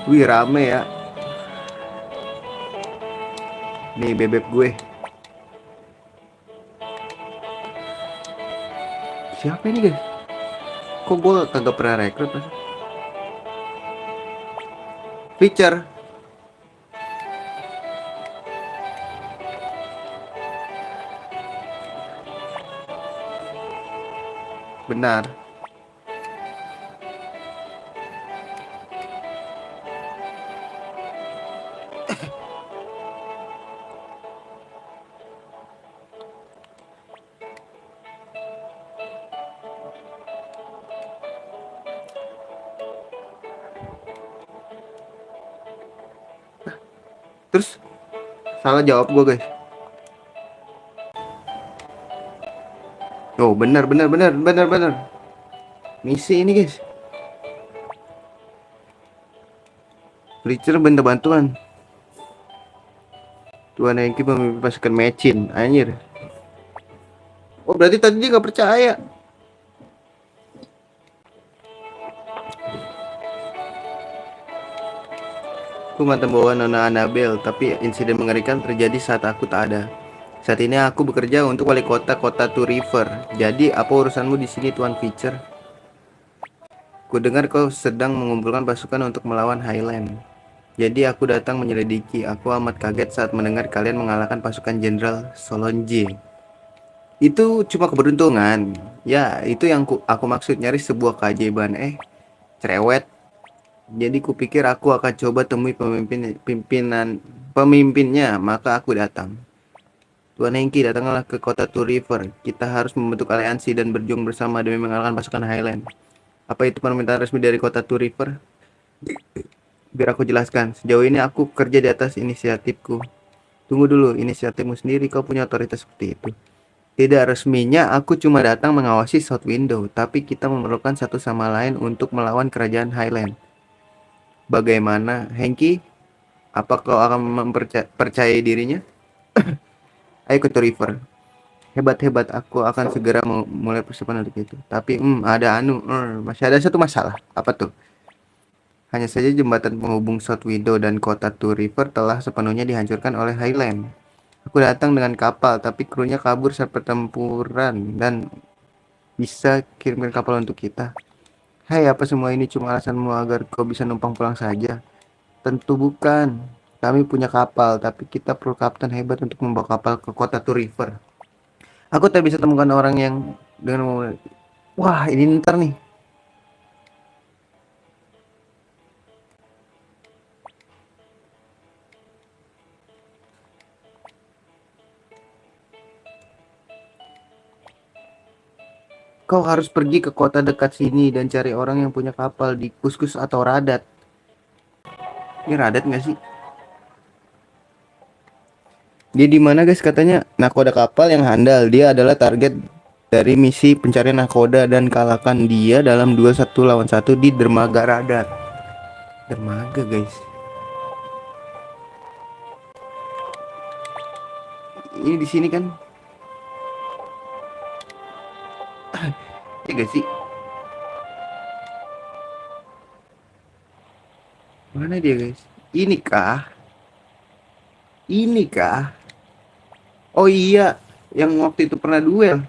Wih rame ya. Nih bebek gue. Siapa ini guys? Kok gue kagak pernah rekrut mas? Feature. Benar. Terus salah jawab gue guys. Oh benar benar benar benar benar. Misi ini guys. Preacher benda bantuan. Tuan Hengki memimpin pasukan Mecin. Anjir. Oh berarti tadi dia gak percaya. Aku mantan bawa Nona Annabel, tapi insiden mengerikan terjadi saat aku tak ada. Saat ini aku bekerja untuk wali kota Two River. Jadi apa urusanmu di sini Tuan Fitcher? Ku dengar kau sedang mengumpulkan pasukan untuk melawan Highland. Jadi aku datang menyelidiki. Aku amat kaget saat mendengar kalian mengalahkan pasukan Jenderal Solonje. Itu cuma keberuntungan. Ya, itu yang aku maksud nyari sebuah keajaiban. Cerewet. Jadi kupikir aku akan coba temui pemimpinnya, maka aku datang. Tuan Hengki, datanglah ke kota Two River. Kita harus membentuk aliansi dan berjuang bersama demi mengalahkan pasukan Highland. Apa itu permintaan resmi dari kota Two River? Biar aku jelaskan. Sejauh ini aku kerja di atas inisiatifku. Tunggu dulu, inisiatifmu sendiri kau punya otoritas seperti itu. Tidak resminya, aku cuma datang mengawasi South Window, tapi kita memerlukan satu sama lain untuk melawan kerajaan Highland. Bagaimana, Hengki? Apa kau akan mempercayai dirinya? Ayo ke River. Hebat-hebat, aku akan segera mulai persiapan untuk itu. Tapi masih ada satu masalah. Apa tuh? Hanya saja jembatan penghubung South Widow dan kota Two River telah sepenuhnya dihancurkan oleh Highland. Aku datang dengan kapal, tapi krunya kabur saat pertempuran dan bisa kirimkan kapal untuk kita. Hai, apa semua ini cuma alasanmu agar kau bisa numpang pulang saja? Tentu bukan. Kami punya kapal, tapi kita perlu kapten hebat untuk membawa kapal ke kota Two River. Aku tak bisa temukan orang yang dengan. Wah, ini ntar nih. Kau harus pergi ke kota dekat sini dan cari orang yang punya kapal di Kuskus atau Radat. Ini Radat nggak sih? Dia di mana guys katanya? Nakoda kapal yang handal. Dia adalah target dari misi pencarian nakoda dan kalahkan dia dalam duel 1 lawan 1 di dermaga Radat. Dermaga guys. Ini di sini kan? Ya gak sih? Mana dia guys? Ini kah? Ini kah? Oh iya, yang waktu itu pernah duel.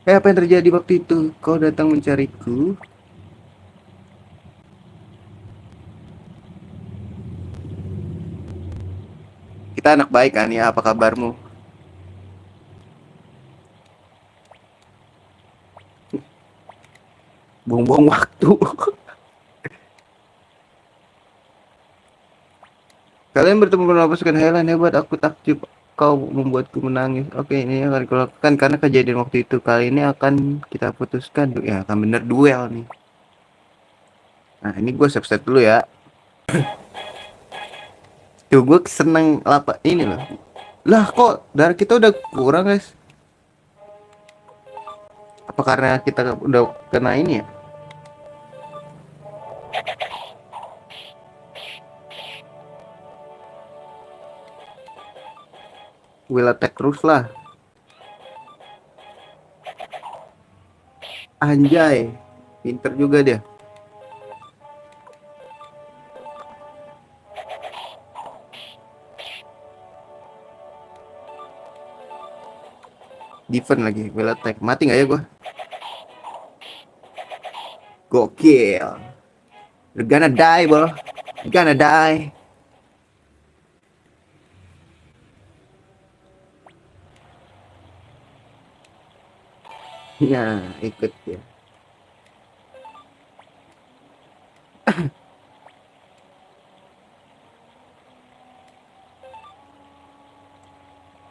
Apa yang terjadi waktu itu? Kau datang mencariku? Kita anak baik kan ya, apa kabarmu? Buang-buang waktu. Kalian bertemu dengan pasukan Highland hebat, aku takjub. Kau membuatku menangis. Oke, ini akan kulakukan karena kejadian waktu itu. Kali ini akan kita putuskan. Ya, akan bener duel nih. Nah, ini gue save dulu ya. Tuh, gue seneng lapak ini loh. Lah, kok darah kita udah kurang, guys? Apa karena kita udah kena ini ya? Will attack terus lah. Anjay. Pinter juga dia. Defend lagi, well attack. Mati nggak ya gua? Gokil. You're gonna die, bro. You're gonna die. Ya, ikut ya.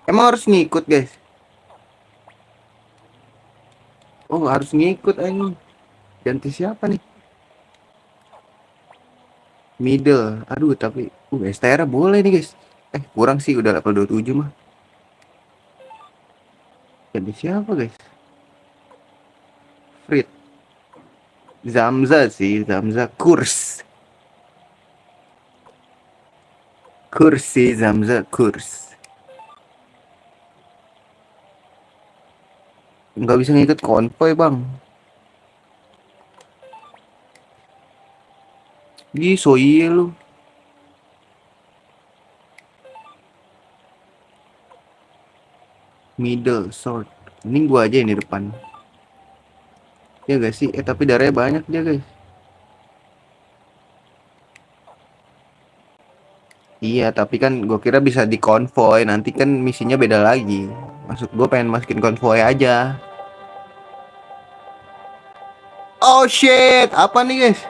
Emang harus ngikut, guys? Oh, harus ngikut anjing. Ganti siapa nih? Middle. Aduh, tapi Estera boleh nih, guys. Kurang sih udah level 27 mah. Ganti siapa, guys? Frit. Zamza sih, Zamza kurs. Kurs sih, Zamza kurs. Nggak bisa ngikut konvoy, Bang. Ih, so iya lu. Middle, short. Ini gua aja ini depan. Ya gak sih? Tapi darahnya banyak dia, guys. Iya, tapi kan gue kira bisa di konvoy. Nanti kan misinya beda lagi. Maksud gue pengen masukin konvoy aja. Oh shit, apa nih guys?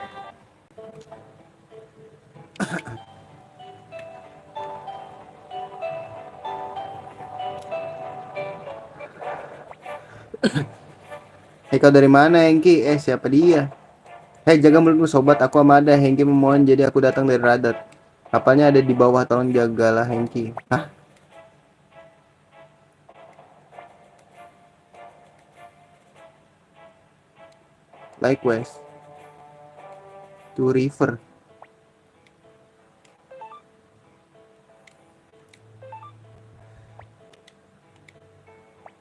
Kau dari mana, Hengki? Siapa dia? Jaga mulutmu sobat, aku Amada. Hengki memohon, jadi aku datang dari Radat. Kapalnya ada di bawah, tolong jagalah Hengki. Hah? Likewise. To river.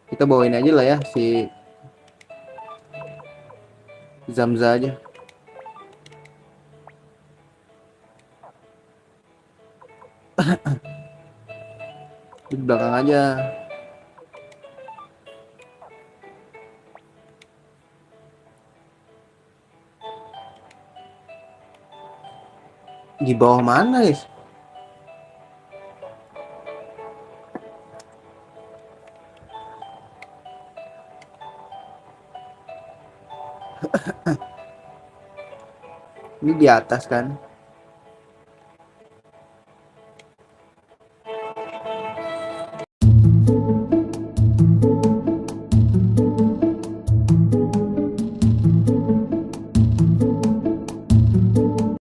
Kita bawain aja lah ya si Zamza aja. Di belakang aja. Di bawah mana guys? Ini di atas kan?